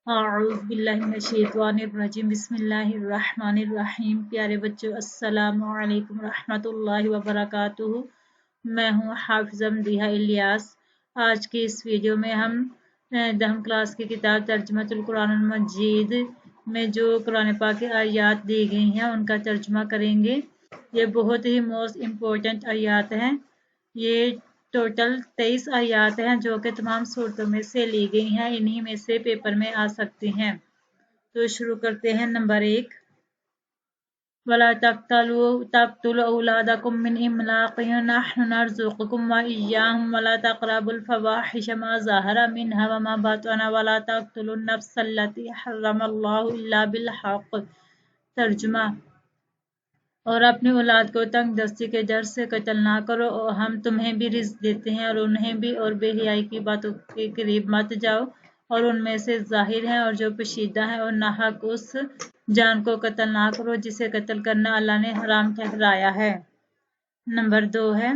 اعوذ باللہ من الشیطان الرجیم بسم اللہ الرحمن الرحیم۔ پیارے بچوں، السلام علیکم ورحمۃ اللہ وبرکاتہ۔ میں ہوں حافظہ مدیحہ الیاس۔ آج کی اس ویڈیو میں ہم 10 کلاس کی کتاب ترجمۃ القرآن المجید میں جو قرآن پاک کی آیات دی گئی ہیں ان کا ترجمہ کریں گے۔ یہ بہت ہی موسٹ امپورٹنٹ آیات ہیں۔ یہ ٹوٹل 23 آیات ہیں جو کہ تمام صورتوں میں سے لی گئی ہیں، انہی میں سے پیپر میں آ سکتی ہیں۔ تو شروع کرتے ہیں۔ نمبر 1، وَلَا تَقْتُلُوا أَوْلَادَكُم مِّنْ إِمْلَاقٍ نَحْنُ نَرْزُقُكُمْ وَإِيَّاهُمْ وَلَا تَقْرَبُوا الْفَوَاحِشَ مَا ظَهَرَ مِنْهَا وَمَا بَطَنَ وَلَا تَقْتُلُوا النَّفْسَ الَّتِي حَرَّمَ اللَّهُ إِلَّا بِالْحَقِّ۔ ترجمہ: اور اپنی اولاد کو تنگ دستی کے ڈر سے قتل نہ کرو، اور ہم تمہیں بھی رزق دیتے ہیں اور انہیں بھی، اور بے حیائی کی باتوں کے قریب مت جاؤ اور ان میں سے ظاہر ہیں اور جو پوشیدہ ہیں، اور ناحق اس جان کو قتل نہ کرو جسے قتل کرنا اللہ نے حرام ٹھہرایا ہے۔ نمبر 2 ہے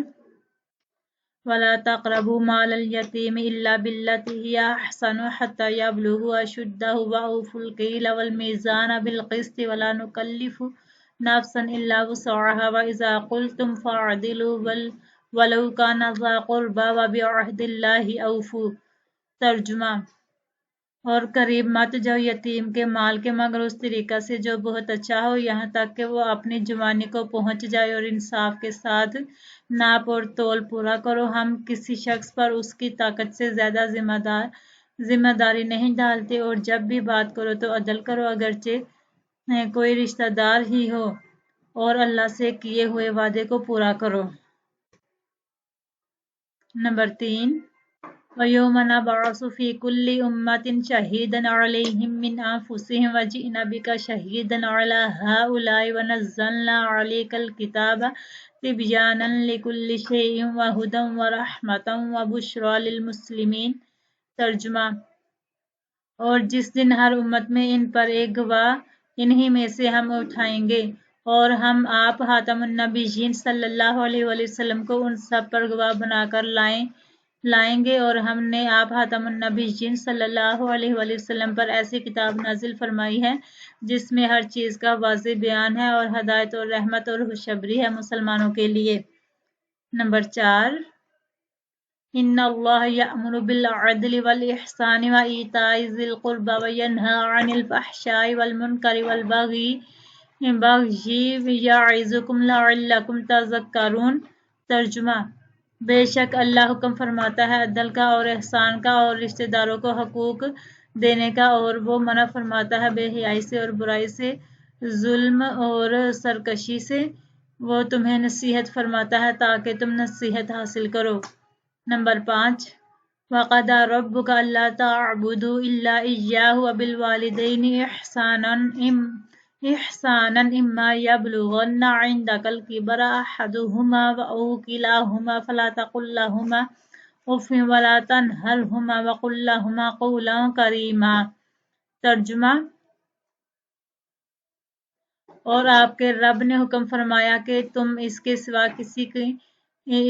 وَلَا تَقْرَبُوا مَالَ الْيَتِيمِ إِلَّا بِالَّتِي هِيَ أَحْسَنُ حَتَّى يَبْلُغَ أَشُدَّهُ وَأَوْفُوا الْكَيْلَ وَالْمِيزَانَ بِالْقِسْطِ وَلَا نُكَلِّفُ نَفْسًا إِلَّا وُسْعَهَا وَإِذَا قُلْتُمْ فَاعْدِلُوا وَلَوْ كَانَ ذَا قُرْبَىٰ وَبِعَهْدِ اللَّهِ أَوْفُوا۔ ترجمہ: اور قریب مت جاؤ یتیم کے مال کے مگر اس طریقہ سے جو بہت اچھا ہو، یہاں تک کہ وہ اپنی جوانی کو پہنچ جائے، اور انصاف کے ساتھ ناپ اور تول پورا کرو۔ ہم کسی شخص پر اس کی طاقت سے زیادہ ذمہ داری نہیں ڈالتے، اور جب بھی بات کرو تو عدل کرو، اگرچہ کوئی رشتہ دار ہی ہو، اور اللہ سے کیے ہوئے وعدے کو پورا کرو۔ نمبر 3، وَيَوْمَ نَبْعَثُ فِي كُلِّ أُمَّةٍ شَهِيدًا عَلَيْهِم مِّنْ أَنفُسِهِمْ وَجِئْنَا بِكَ شَهِيدًا عَلَىٰ هَٰؤُلَاءِ وَنَزَّلْنَا عَلَيْكَ الْكِتَابَ تِبْيَانًا لِكُلِّ شَيْءٍ وَهُدًى وَرَحْمَةً وَبُشْرَىٰ لِلْمُسْلِمِينَ۔ ترجمہ: اور جس دن ہر امت میں ان پر ایک گواہ انہی میں سے ہم اٹھائیں گے، اور ہم آپ خاتم النبیین صلی اللہ علیہ وآلہ وسلم کو ان سب پر گواہ بنا کر لائیں گے، اور ہم نے آپ خاتم النبیین صلی اللہ علیہ وآلہ وسلم پر ایسی کتاب نازل فرمائی ہے جس میں ہر چیز کا واضح بیان ہے، اور ہدایت اور رحمت اور خوشخبری ہے مسلمانوں کے لیے۔ نمبر 4، ان اللہ یأمر بالعدل والإحسان وإیتاء ذی القربى وینہی عن الفحشاء والمنکر والبغی یعظکم لعلکم تذکرون۔ ترجمہ: بے شک اللہ حکم فرماتا ہے عدل کا اور احسان کا اور رشتہ داروں کو حقوق دینے کا، اور وہ منع فرماتا ہے بے حیائی سے اور برائی سے، ظلم اور سرکشی سے۔ وہ تمہیں نصیحت فرماتا ہے تاکہ تم نصیحت حاصل کرو۔ نمبر 5، وَقَضَىٰ رَبُّكَ أَلَّا تَعْبُدُوا إِلَّا إِيَّاهُ وَبِالْوَالِدَيْنِ إِحْسَانًا إِمَّا يَبْلُغَنَّ عِندَكَ الْكِبَرَ أَحَدُهُمَا أَوْ كِلَاهُمَا فَلَا تَقُل لَّهُمَا أُفٍّ وَلَا تَنْهَرْهُمَا وَقُل لَّهُمَا قَوْلًا كَرِيمًا۔ ترجمہ: اور آپ کے رب نے حکم فرمایا کہ تم اس کے سوا کسی کی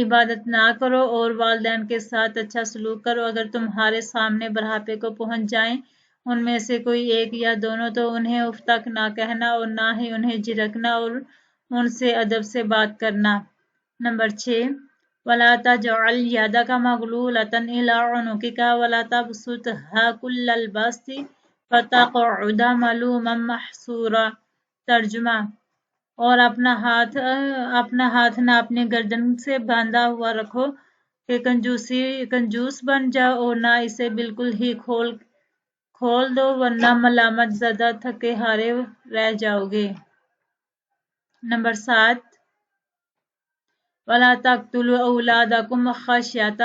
عبادت نہ کرو، اور والدین کے ساتھ اچھا سلوک کرو۔ اگر تمہارے سامنے بڑھاپے کو پہنچ جائیں ان میں سے کوئی ایک یا دونوں، تو انہیں اف تک نہ کہنا اور نہ ہی انہیں جھڑکنا، اور ان سے ادب سے بات کرنا۔ نمبر 6، وَلَا تَجْعَلْ يَدَكَ مَغْلُولَةً إِلَىٰ عُنُقِكَ وَلَا تَبْسُطْهَا كُلَّ الْبَسْطِ فَتَقْعُدَ مَلُومًا مَّحْسُورًا۔ ترجمہ: اور اپنا ہاتھ نہ اپنی گردن سے باندھا ہوا رکھو کہ کنجوس بن جاؤ، اور نہ اسے بالکل ہی کھول دو، ورنہ ملامت زدہ تھکے ہارے رہ جاؤ گے۔ نمبر 7، وَلَا تَقْتُلُوا أَوْلَادَكُمْ خَشْیَةَ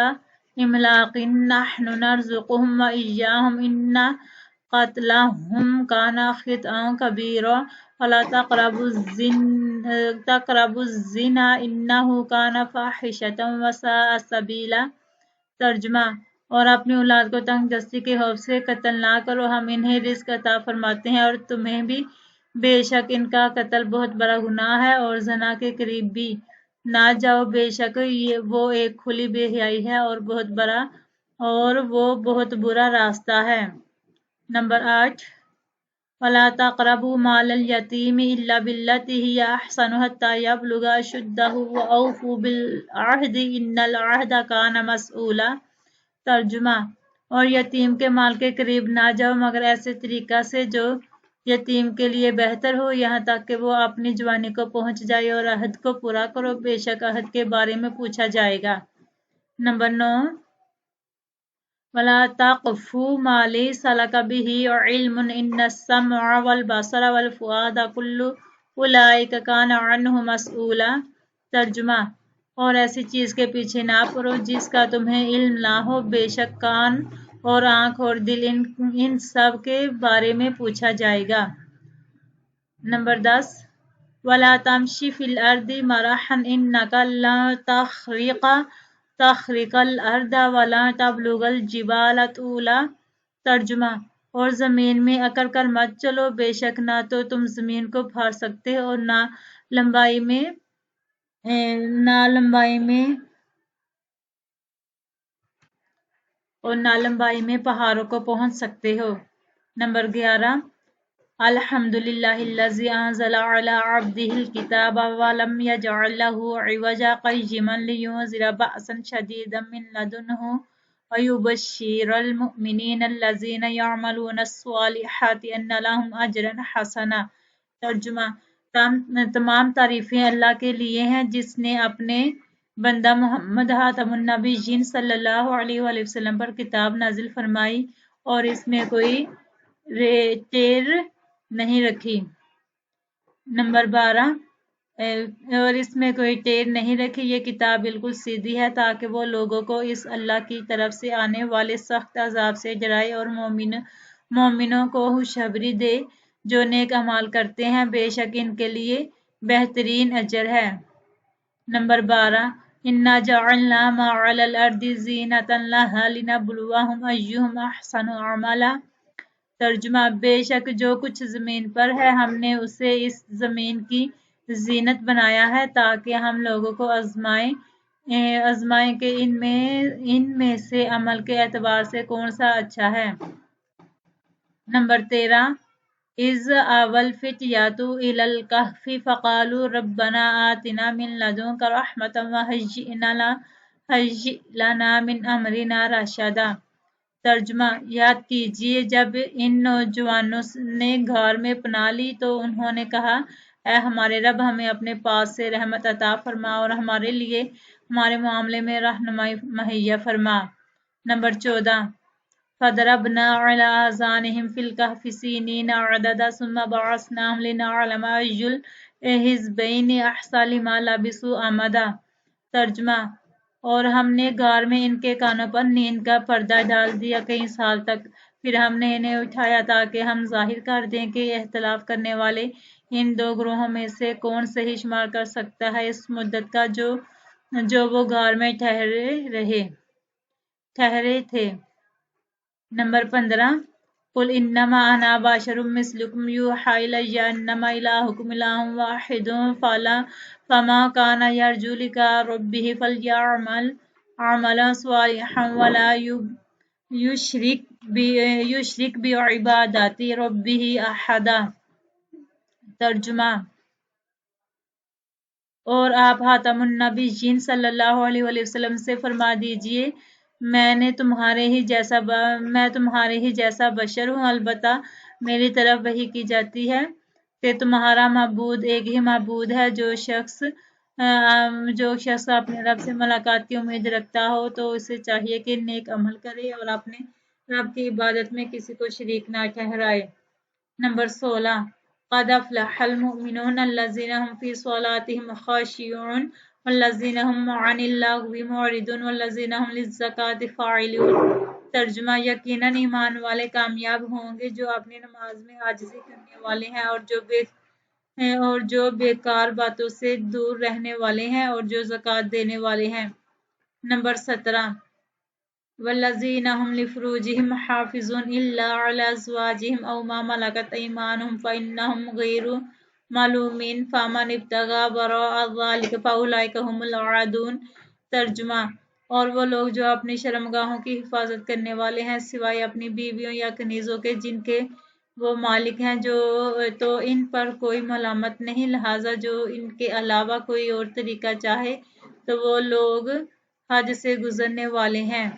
إِمْلَاقٍ نَحْنُ نَرْزُقُهُمْ وَإِیَّاهُمْ إِنَّ قَتْلَهُمْ كَانَ خِطْئًا کَبِیرًا وَلَا تَقْرَبُوا الزِّنَا إِنَّهُ كَانَ فَاحِشَةً وَسَاءَ سَبِیلًا۔ ترجمہ: اور اپنی اولاد کو تنگ دستی کے خوف سے قتل نہ کرو، ہم انہیں رزق عطا فرماتے ہیں اور تمہیں بھی، بے شک ان کا قتل بہت بڑا گناہ ہے، اور زنا کے قریب بھی نہ جاؤ، بے شک وہ ایک کھلی بے حیائی ہے اور وہ بہت برا راستہ ہے۔ نمبر 8 وَلَا تَقْرَبُوا مَالَ الْيَتِيمِ إِلَّا بِالَّتِي هِيَ أَحْسَنُ حَتَّى يَبْلُغَ أَشُدَّهُ وَأَوْفُوا بِالْعَهْدِ إِنَّ الْعَهْدَ كَانَ مَسْئُولًا۔ ترجمہ، اور یتیم کے مال کے قریب نہ جاؤ مگر ایسے طریقہ سے جو یتیم کے لیے بہتر ہو، یہاں تک کہ وہ اپنی جوانی کو پہنچ جائے، اور عہد کو پورا کرو، بے شک عہد کے بارے میں پوچھا جائے گا۔ نمبر 9 وَلَا تَقْفُ مَا لَيْسَ لَكَ بِهِ عِلْمٌ إِنَّ السَّمْعَ وَالْبَصَرَ وَالْفُؤَادَ كُلُّ أُولَئِكَ كَانَ عَنْهُ مَسْئُولًا۔ ترجمہ، اور ایسی چیز کے پیچھے نہ پڑو جس کا تمہیں علم نہ ہو، بے شک کان اور آنکھ اور دل ان سب کے بارے میں پوچھا جائے گا۔ نمبر 10 وَلَا تَمْشِ فِي الْأَرْضِ مَرَحًا إِنَّكَ لَن تَخْرِقَ الْأَرْضَ وَلَن تَبْلُغَ الْجِبَالَ طُولًا۔ ترجمہ، اور زمین میں اکڑ کر مت چلو، بے شک نہ تو تم زمین کو پھاڑ سکتے اور نہ لمبائی میں پہاڑوں کو پہنچ سکتے ہو۔ نمبر 11 الحمدللہ الذی انزل علی عبدہ الکتاب ولم یجعل لہ عوجا قیما لینذر بأسا شدیدا من لدنہ ویبشر المؤمنین الذین یعملون الصالحات ان لہم اجرا حسنا۔ ترجمہ، تمام تعریفیں اللہ کے لیے ہیں جس نے اپنے بندہ محمد خاتم النبیین صلی اللہ علیہ وآلہ وسلم پر کتاب نازل فرمائی اور اس میں کوئی ٹیڑھ نہیں رکھی۔ نمبر 12 اور اس میں کوئی ٹیڑھ نہیں رکھی، یہ کتاب بالکل سیدھی ہے تاکہ وہ لوگوں کو اس اللہ کی طرف سے آنے والے سخت عذاب سے ڈرائے اور مومنوں کو خوشخبری دے جو نیک اعمال کرتے ہیں، بے شک ان کے لیے بہترین اجر ہے۔ نمبر 12 اِنَّا جَعَلْنَا مَا عَلَى الْأَرْضِ زِینَةً لَهَا لِنَبْلُوَهُمْ أَیُّهُمْ أَحْسَنُ عَمَلًا۔ ترجمہ، بے شک جو کچھ زمین پر ہے ہم نے اسے اس زمین کی زینت بنایا ہے تاکہ ہم لوگوں کو آزمائیں کہ ان میں سے عمل کے اعتبار سے کون سا اچھا ہے۔ نمبر 13 اِذْ آوَى الْفِتْيَةُ إِلَى الْكَهْفِ فَقَالُوا رَبَّنَا آتِنَا مِن لَّدُنكَ رَحْمَةً وَهَيِّئْ لَنَا مِنْ أَمْرِنَا رَشَدًا۔ ترجمہ، یاد کیجیے جب ان نوجوانوں نے غار میں پناہ لی تو انہوں نے کہا، اے ہمارے رب، ہمیں اپنے پاس سے رحمت عطا فرما اور ہمارے لیے ہمارے معاملے میں رہنمائی مہیا فرما۔ نمبر 14 فَضَرَبْنَا عَلَىٰ آذَانِهِمْ فِي الْكَهْفِ سِنِينَ عَدَدًا ثُمَّ بَعَثْنَاهُمْ لِنَعْلَمَ أَيُّ الْحِزْبَيْنِ أَحْصَىٰ لِمَا لَبِثُوا أَمَدًا۔ ترجمہ، اور ہم نے غار میں ان کے کانوں پر نیند کا پردہ ڈال دیا کئی سال تک، پھر ہم نے انہیں اٹھایا تاکہ ہم ظاہر کر دیں کہ اختلاف کرنے والے ان دو گروہوں میں سے کون صحیح شمار کر سکتا ہے اس مدت کا جو وہ غار میں ٹھہرے تھے۔ نمبر 15 قُلْ إِنَّمَا أَنَا بَشَرٌ مِثْلُكُمْ يُوحَىٰ إِلَيَّ أَنَّمَا إِلَٰهُكُمْ إِلَٰهٌ وَاحِدٌ فَمَن كَانَ يَرْجُو لِقَاءَ رَبِّهِ فَلْيَعْمَلْ عَمَلًا صَالِحًا وَلَا يُشْرِكْ بِعِبَادَةِ رَبِّهِ أَحَدًا۔ ترجمہ، اور آپ خاتم النبیین صلی اللہ علیہ وآلہ وسلم سے فرما دیجئے، میں تمہارے ہی جیسا بشر ہوں، البتہ میری طرف وحی کی جاتی ہے کہ تمہارا معبود ایک ہی معبود ہے۔ جو شخص اپنے رب سے ملاقات کی امید رکھتا ہو تو اسے چاہیے کہ نیک عمل کرے اور اپنے رب کی عبادت میں کسی کو شریک نہ ٹھہرائے۔ نمبر 16 قَدْ أَفْلَحَ الْمُؤْمِنُونَ الَّذِينَ هُمْ فِي صَلَاتِهِمْ خَاشِعُونَ وَالَّذِينَ هُمْ عَنِ اللَّغْوِ مُعْرِضُونَ وَالَّذِينَ هُمْ لِلزَّكَاةِ فَاعِلُونَ۔ ترجمہ، یقیناً ایمان والے کامیاب ہوں گے جو اپنی نماز میں عاجزی کرنے والے ہیں اور جو بیکار باتوں سے دور رہنے والے ہیں اور جو زکوٰۃ دینے والے ہیں۔ نمبر 17 وَالَّذِينَ هُمْ لِفُرُوجِهِمْ حَافِظُونَ إِلَّا عَلَىٰ أَزْوَاجِهِمْ أَوْ مَا مَلَكَتْ أَيْمَانُهُمْ فَإِنَّهُمْ غَيْرُ مَلُومِينَ فَمَنِ ابْتَغَىٰ وَرَاءَ ذَٰلِكَ فَأُولَٰئِكَ هُمُ الْعَادُونَ۔ ترجمہ، اور وہ لوگ جو اپنی شرمگاہوں کی حفاظت کرنے والے ہیں سوائے اپنی بیویوں یا کنیزوں کے جن کے وہ مالک ہیں جو تو ان پر کوئی ملامت نہیں، لہٰذا جو ان کے علاوہ کوئی اور طریقہ چاہے تو وہ لوگ حد سے گزرنے والے ہیں۔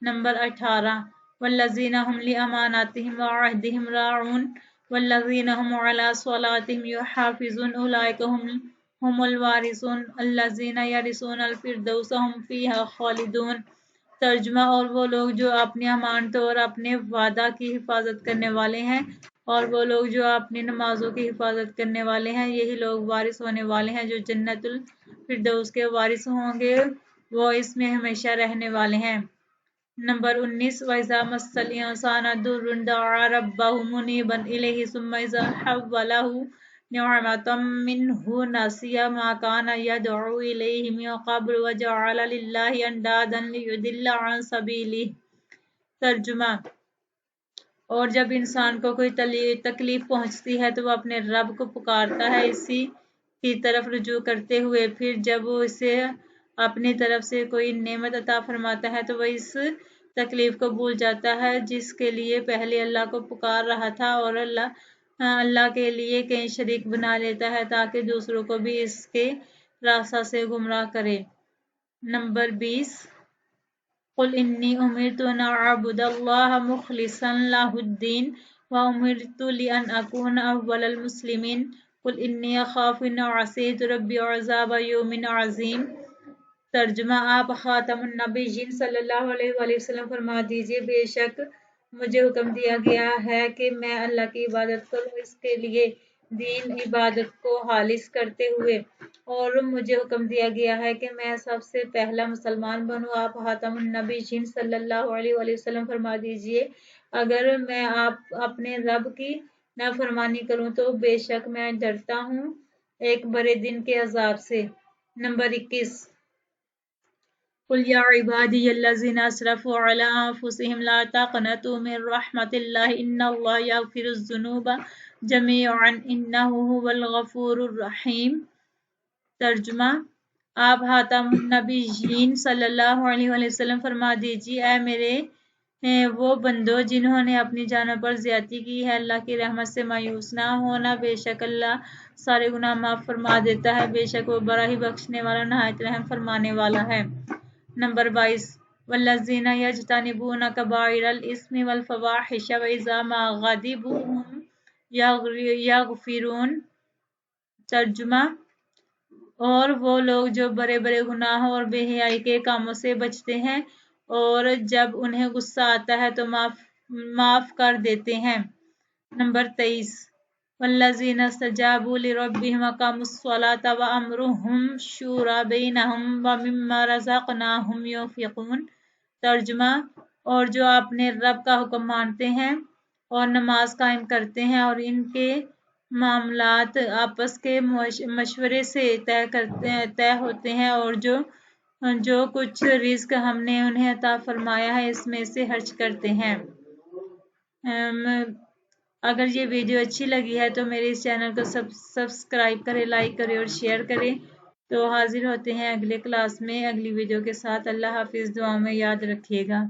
نمبر 18 والذین هم لأماناتهم وعهدهم راعون والذین هم علی صلاتهم یحافظون اولئک هم الوارثون الذین یرثون الفردوس هم فیہا خالدون۔ ترجمہ، اور وہ لوگ جو اپنی امانتوں اور اپنے وعدہ کی حفاظت کرنے والے ہیں اور وہ لوگ جو اپنی نمازوں کی حفاظت کرنے والے ہیں، یہی لوگ وارث ہونے والے ہیں جو جنت الفردوس کے وارث ہوں گے، وہ اس میں ہمیشہ رہنے والے ہیں۔ نمبر 19 وَإِذَا مَسَّ الْإِنسَانَ ضُرٌّ دَعَا رَبَّهُ مُنِيبًا إِلَيْهِ ثُمَّ إِذَا خَوَّلَهُ نِعْمَةً مِّنْهُ نَسِيَ مَا كَانَ يَدْعُو إِلَيْهِ مِن قَبْلُ وَجَعَلَ لِلَّهِ أَندَادًا لِيُضِلَّ عَن سَبِيلِهِ۔ ترجمہ، اور جب انسان کو کوئی تکلیف پہنچتی ہے تو وہ اپنے رب کو پکارتا ہے اسی کی طرف رجوع کرتے ہوئے، پھر جب وہ اسے اپنی طرف سے کوئی نعمت عطا فرماتا ہے تو وہ اس تکلیف کو بھول جاتا ہے جس کے لیے پہلے اللہ کو پکار رہا تھا اور اللہ کے لیے کئی شریک بنا لیتا ہے تاکہ دوسروں کو بھی اس کے راستہ سے گمراہ کرے۔ نمبر 20 قُلْ إِنِّي أُمِرْتُ أَنْ أَعْبُدَ اللَّهَ مُخْلِصًا لَهُ الدِّينَ وَأُمِرْتُ لِأَنْ أَكُونَ أَوَّلَ الْمُسْلِمِينَ قُلْ إِنِّي أَخَافُ إِنْ عَصَيْتُ رَبِّي عَذَابَ يَوْمٍ عَظِيمٍ۔ ترجمہ، آپ خاتم النبیین صلی اللہ علیہ وآلہ وسلم فرما دیجئے، بے شک مجھے حکم دیا گیا ہے کہ میں اللہ کی عبادت کروں اس کے لیے دین عبادت کو خالص کرتے ہوئے، اور مجھے حکم دیا گیا ہے کہ میں سب سے پہلا مسلمان بنوں۔ آپ خاتم النبیین صلی اللہ علیہ وآلہ وسلم فرما دیجئے، اگر میں اپنے رب کی نافرمانی کروں تو بے شک میں ڈرتا ہوں ایک بڑے دن کے عذاب سے۔ نمبر 21 قُلْ يَا عِبَادِيَ الَّذِينَ أَسْرَفُوا عَلَىٰ أَنفُسِهِمْ لَا تَقْنَطُوا مِن رَّحْمَةِ اللَّهِ إِنَّ اللَّهَ يَغْفِرُ الذُّنُوبَ جَمِيعًا إِنَّهُ هُوَ الْغَفُورُ الرَّحِيمُ۔ ترجمہ، آپ خاتم النبیین صلی اللہ علیہ وآلہ وسلم فرما دیجئے، اے میرے وہ بندو جنہوں نے اپنی جانوں پر زیادتی کی ہے، اللہ کی رحمت سے مایوس نہ ہونا، بے شک اللہ سارے گناہ معاف فرما دیتا ہے، بے شک وہ بڑا ہی بخشنے والا نہایت رحم فرمانے والا ہے۔ نمبر 22 والذین یجتنبون کبائر الاسم والفواحش واذا ما غضبوا هم یغفرون۔ ترجمہ، اور وہ لوگ جو بڑے بڑے گناہوں اور بے حیائی کے کاموں سے بچتے ہیں اور جب انہیں غصہ آتا ہے تو معاف کر دیتے ہیں۔ نمبر 23 والذین استجابوا لربهم واقاموا الصلاة وامرهم شورى بینہم ومما رزقناہم ينفقون۔ ترجمہ، اور جو اپنے رب کا حکم مانتے ہیں اور نماز قائم کرتے ہیں اور ان کے معاملات آپس کے مشورے سے طے ہوتے ہیں اور جو کچھ رزق ہم نے انہیں عطا فرمایا ہے اس میں سے خرچ کرتے ہیں۔ اگر یہ ویڈیو اچھی لگی ہے تو میرے اس چینل کو سبسکرائب کریں، لائک کریں اور شیئر کریں۔ تو حاضر ہوتے ہیں اگلے کلاس میں اگلی ویڈیو کے ساتھ۔ اللہ حافظ، دعاؤں میں یاد رکھیے گا۔